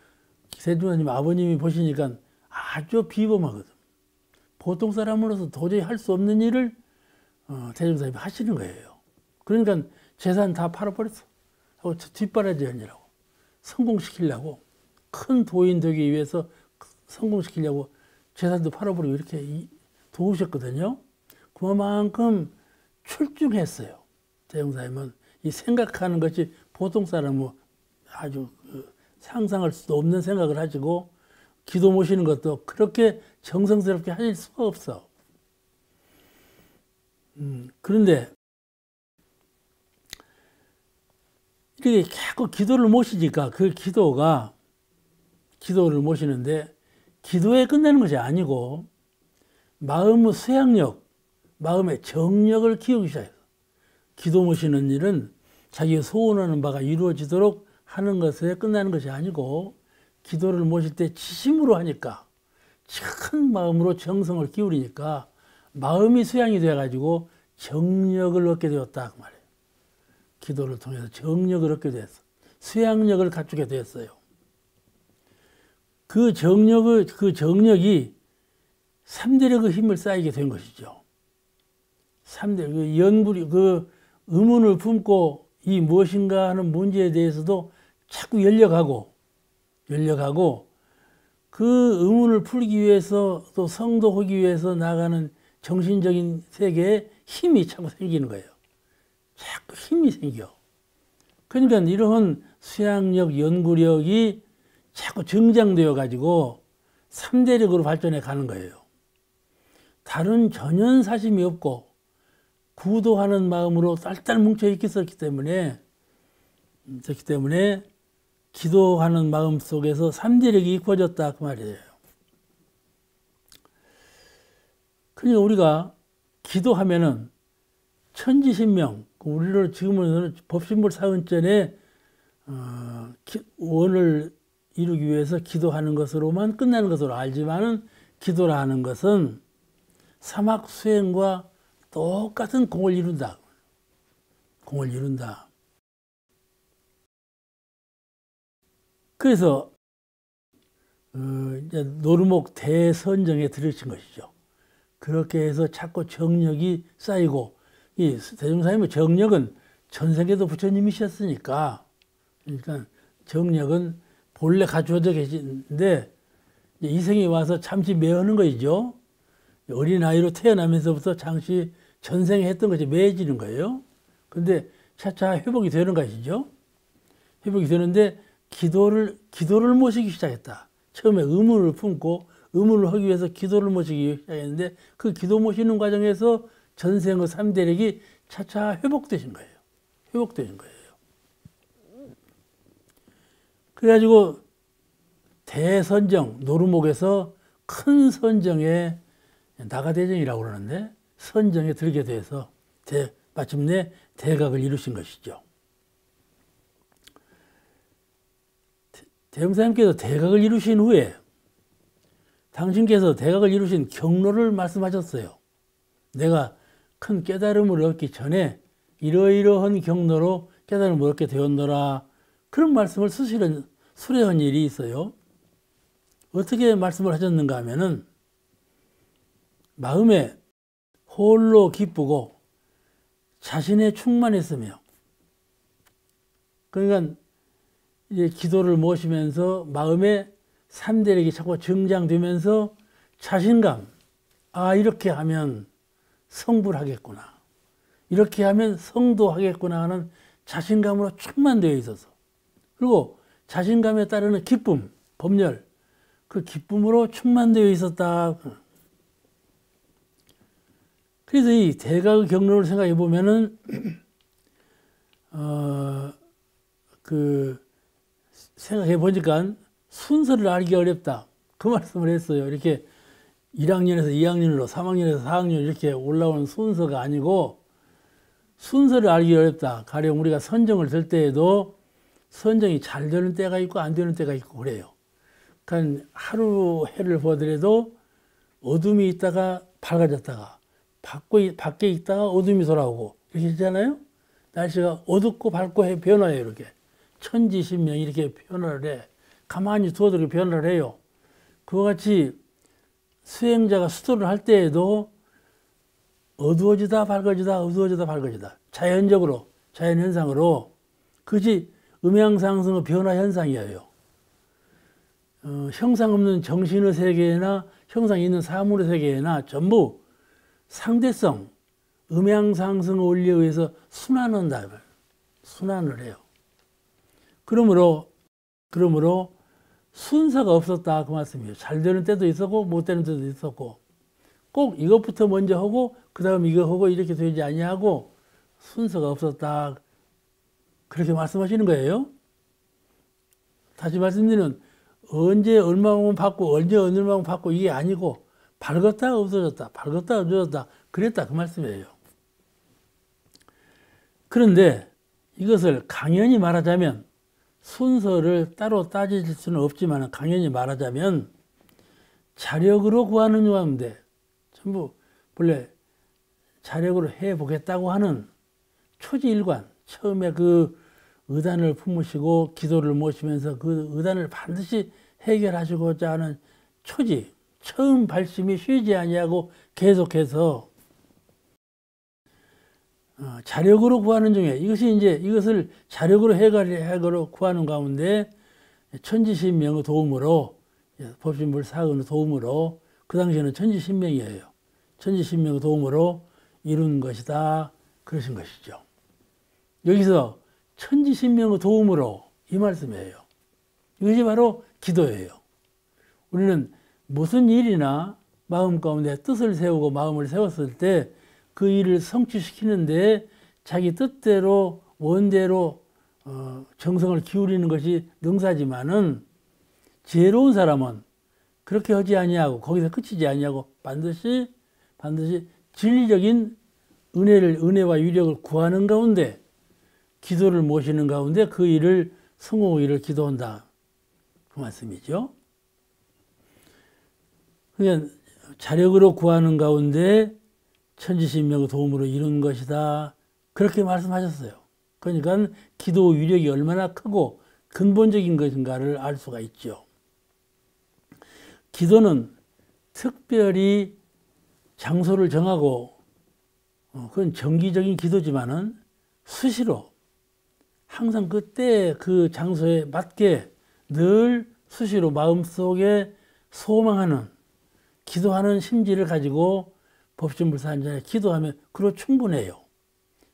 세종사님 아버님이 보시니까 아주 비범하거든. 보통 사람으로서 도저히 할 수 없는 일을 대종사님이 하시는 거예요. 그러니까 재산 다 팔아버렸어. 하고 뒷바라지 하느라고, 성공시키려고, 큰 도인 되기 위해서 성공시키려고 재산도 팔아버리고 이렇게 도우셨거든요. 그만큼 출중했어요. 대종사님은 이 생각하는 것이 보통 사람은 아주 상상할 수도 없는 생각을 하시고, 기도 모시는 것도 그렇게 정성스럽게 하실 수가 없어. 그런데 이렇게 자꾸 기도를 모시니까 그 기도를 모시는데 기도에 끝나는 것이 아니고 마음의 수양력, 마음의 정력을 키우기 시작해요. 기도 모시는 일은 자기가 소원하는 바가 이루어지도록 하는 것에 끝나는 것이 아니고 기도를 모실 때 진심으로 하니까 큰 마음으로 정성을 기울이니까 마음이 수양이 돼가지고 정력을 얻게 되었다 그 말이에요. 기도를 통해서 정력을 얻게 됐어. 수양력을 갖추게 되었어요. 그 정력이 3대력의 힘을 쌓이게 된 것이죠. 3대, 의문을 품고 이 무엇인가 하는 문제에 대해서도 자꾸 열려가고, 그 의문을 풀기 위해서 또 성도하기 위해서 나가는 정신적인 세계에 힘이 자꾸 생기는 거예요. 자꾸 힘이 생겨. 그러니까 이러한 수양력, 연구력이 자꾸 정장되어 가지고 3대력으로 발전해 가는 거예요. 다른 전혀 사심이 없고 구도하는 마음으로 딸딸 뭉쳐 있었기 때문에 기도하는 마음 속에서 3대력이 이루어졌다 그 말이에요. 그러니까 우리가 기도하면은 천지신명, 우리를 지금은 법신불 사은전에 원을 이루기 위해서 기도하는 것으로만 끝나는 것으로 알지만은 기도라 하는 것은 사막 수행과 똑같은 공을 이룬다. 공을 이룬다. 그래서 이제 노르목 대선정에 들으신 것이죠. 그렇게 해서 자꾸 정력이 쌓이고, 이 대종사님의 정력은 전생에도 부처님이셨으니까, 그러니까 정력은 본래 갖추어져 계신데 이 생에 와서 잠시 매어는 거이죠. 어린아이로 태어나면서부터 잠시 전생에 했던 것이 매해지는 거예요. 근데 차차 회복이 되는 것이죠. 회복이 되는데 기도를 모시기 시작했다. 처음에 의문을 품고 의문을 하기 위해서 기도를 모시기 시작했는데 그 기도 모시는 과정에서 전생의 3대력이 차차 회복되신 거예요. 회복되신 거예요. 그래가지고 대선정, 노르목에서 큰 선정에 나가대정이라고 그러는데 선정에 들게 돼서 마침내 대각을 이루신 것이죠. 대종사님께서 대각을 이루신 후에 당신께서 대각을 이루신 경로를 말씀하셨어요. 내가 큰 깨달음을 얻기 전에 이러이러한 경로로 깨달음을 얻게 되었노라. 그런 말씀을 수련한 일이 있어요. 어떻게 말씀을 하셨는가 하면은 마음에 홀로 기쁘고 자신에 충만했으며, 그러니까 이제 기도를 모시면서 마음에 3대력이 자꾸 정장되면서 자신감, 이렇게 하면 성불 하겠구나, 이렇게 하면 성도 하겠구나 하는 자신감으로 충만되어 있어서, 그리고 자신감에 따르는 기쁨, 법열, 그 기쁨으로 충만되어 있었다. 그래서 이 대각의 경로를 생각해 보면은 생각해 보니까 순서를 알기 어렵다. 그 말씀을 했어요. 이렇게 1학년에서 2학년으로 3학년에서 4학년 이렇게 올라오는 순서가 아니고 순서를 알기 어렵다. 가령 우리가 선정을 들 때에도 선정이 잘 되는 때가 있고 안 되는 때가 있고 그래요. 그러니까 하루 해를 보더라도 어둠이 있다가 밝아졌다가 밖에 있다가 어둠이 돌아오고 이렇게 있잖아요. 날씨가 어둡고 밝고 변화해요. 이렇게 천지신명이 이렇게 변화를 해. 가만히 두어도 이렇게 변화를 해요. 그와 같이 수행자가 수도를 할 때에도 어두워지다 밝아지다 어두워지다 밝아지다 자연적으로 자연현상으로 그것이 음양상승의 변화현상이에요. 형상 없는 정신의 세계나 형상이 있는 사물의 세계나 전부 상대성, 음양상승의 원리에 의해서 순환한다. 순환을 해요. 그러므로 순서가 없었다 그 말씀이에요. 잘 되는 때도 있었고 못 되는 때도 있었고 꼭 이것부터 먼저 하고 그 다음 이거 하고 이렇게 되지 아니하고 순서가 없었다 그렇게 말씀하시는 거예요. 다시 말씀드리면 언제 얼마만큼 받고 언제 얼마만큼 받고 이게 아니고 밝았다 없어졌다 밝았다 없어졌다 그랬다 그 말씀이에요. 그런데 이것을 강연히 말하자면 순서를 따로 따질 수는 없지만 강연히 말하자면 자력으로 구하는 가운데 전부 본래 자력으로 해보겠다고 하는 초지일관 처음에 그 의단을 품으시고 기도를 모시면서 그 의단을 반드시 해결하시고자 하는 초지 처음 발심이 쉬지 아니하고 계속해서 자력으로 구하는 중에 이것을 자력으로 해결로 구하는 가운데 천지신명의 도움으로 법신불 사의의 도움으로 그 당시에는 천지신명이에요. 천지신명의 도움으로 이룬 것이다. 그러신 것이죠. 여기서 천지신명의 도움으로 이 말씀이에요. 이것이 바로 기도예요. 우리는 무슨 일이나 마음 가운데 뜻을 세우고 마음을 세웠을 때 그 일을 성취시키는데 자기 뜻대로 원대로 정성을 기울이는 것이 능사지만은 지혜로운 사람은 그렇게 하지 아니하고 거기서 그치지 아니하고 반드시 진리적인 은혜와 위력을 구하는 가운데 기도를 모시는 가운데 그 일을 성공하기를 기도한다. 그 말씀이죠. 그냥 자력으로 구하는 가운데 천지신명의 도움으로 이룬 것이다. 그렇게 말씀하셨어요. 그러니까 기도 위력이 얼마나 크고 근본적인 것인가를 알 수가 있죠. 기도는 특별히 장소를 정하고 그건 정기적인 기도지만은 수시로 항상 그때 그 장소에 맞게 늘 수시로 마음속에 소망하는 기도하는 심지를 가지고 법신불사한전에 기도하면 그로 충분해요.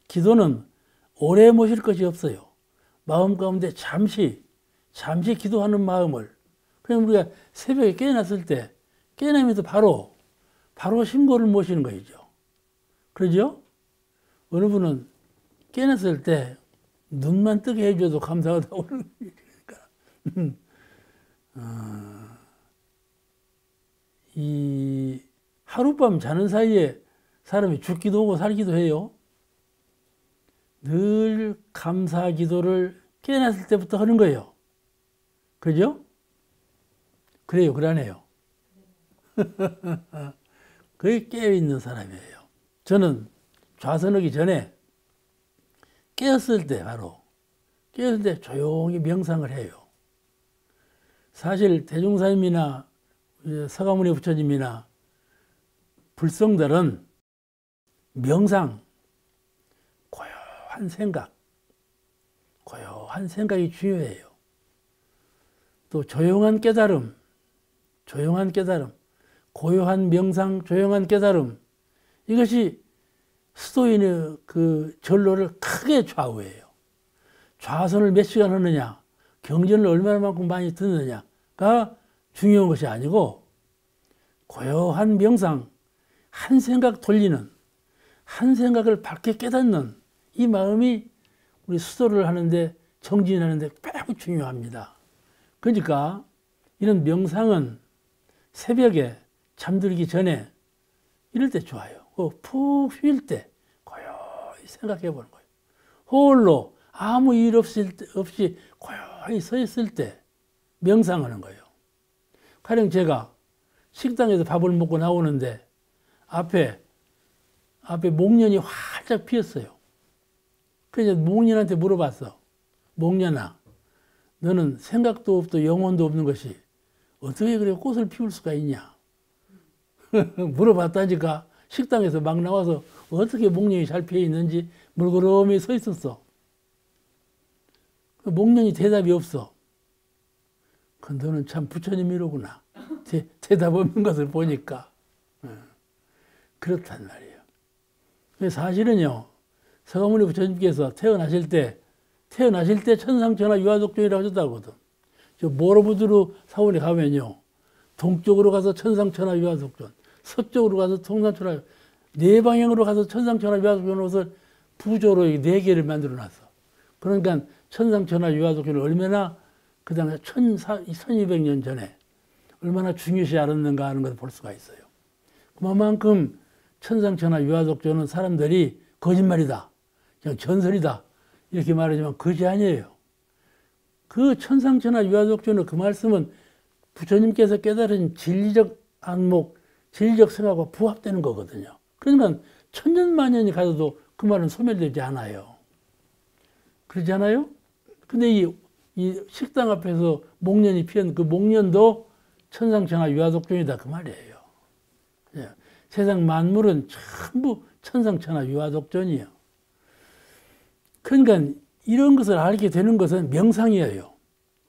기도는 오래 모실 것이 없어요. 마음 가운데 잠시 기도하는 마음을 그냥 우리가 새벽에 깨어났을 때 깨어나면서 바로 신고를 모시는 것이죠. 그러죠? 어느 분은 깨어났을 때 눈만 뜨게 해줘도 감사하다고 그러니까 이 하룻밤 자는 사이에 사람이 죽기도 하고 살기도 해요. 늘 감사 기도를 깨어났을 때부터 하는 거예요. 그죠? 그래요, 그러네요. 그게 깨어있는 사람이에요. 저는 좌선하기 전에 깨었을 때 조용히 명상을 해요. 사실 대종사님이나 서가모니 부처님이나 불성들은 명상, 고요한 생각이 중요해요. 또 조용한 깨달음, 고요한 명상, 조용한 깨달음 이것이 수도인의 그 전로를 크게 좌우해요. 좌선을 몇 시간 하느냐, 경전을 얼마만큼 많이 듣느냐가 중요한 것이 아니고 고요한 명상, 한 생각 돌리는, 한 생각을 밝게 깨닫는 이 마음이 우리 수도를 하는데 정진하는데 매우 중요합니다. 그러니까 이런 명상은 새벽에 잠들기 전에 이럴 때 좋아요. 푹 쉴 때 고요히 생각해 보는 거예요. 홀로 아무 일 없이 고요히 서 있을 때 명상하는 거예요. 가령 제가 식당에서 밥을 먹고 나오는데 앞에 목련이 활짝 피었어요. 그래서 목련한테 물어봤어. 목련아, 너는 생각도 없고 영혼도 없는 것이 어떻게 그래 꽃을 피울 수가 있냐? 물어봤다니까 식당에서 막 나와서 어떻게 목련이 잘 피어 있는지 물그러미 서 있었어. 목련이 대답이 없어. 너는 참 부처님이로구나. 대답 없는 것을 보니까. 그렇단 말이에요. 사실은요, 서가모니 부처님께서 태어나실 때 천상천하 유아독존이라고 하셨다거든. 저 모로부두루 사원에 가면요, 동쪽으로 가서 천상천하 유아독존, 서쪽으로 가서 통상천하, 네 방향으로 가서 천상천하 유아독존 옷을 부조로 4개를 만들어 놨어. 그러니까 천상천하 유아독존을 얼마나 그 당시에 1200년 전에 얼마나 중요시 알았는가 하는 것을 볼 수가 있어요. 그만큼 천상천하 유아독존은 사람들이 거짓말이다, 그냥 전설이다 이렇게 말하지만 그것이 아니에요. 그 천상천하 유화독존의 그 말씀은 부처님께서 깨달은 진리적 안목, 진리적 생각과 부합되는 거거든요. 그러니까 천년만년이 가도 그 말은 소멸되지 않아요. 그렇지 않아요? 근데 이 식당 앞에서 목련이 피었는 그 목련도 천상천하 유화독존이다 그 말이에요. 예. 세상 만물은 전부 천상천하 유화독존이에요. 그러니까 이런 것을 알게 되는 것은 명상이에요.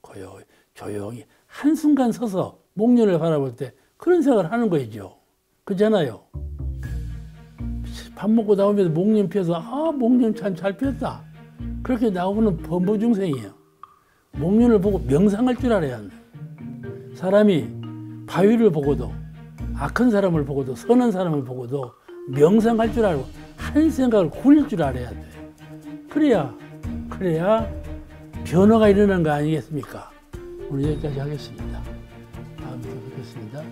고요히 조용히 한순간 서서 목련을 바라볼 때 그런 생각을 하는 거이죠. 그렇잖아요. 밥 먹고 나오면서 목련 피어서 아 목련 참 잘 피었다. 그렇게 나오는 범보중생이에요. 목련을 보고 명상할 줄 알아야 한다. 사람이 바위를 보고도 악한 사람을 보고도 선한 사람을 보고도 명상할 줄 알고 한 생각을 굴릴 줄 알아야 돼. 그래야 변화가 일어나는 거 아니겠습니까? 오늘 여기까지 하겠습니다. 다음에 또 뵙겠습니다.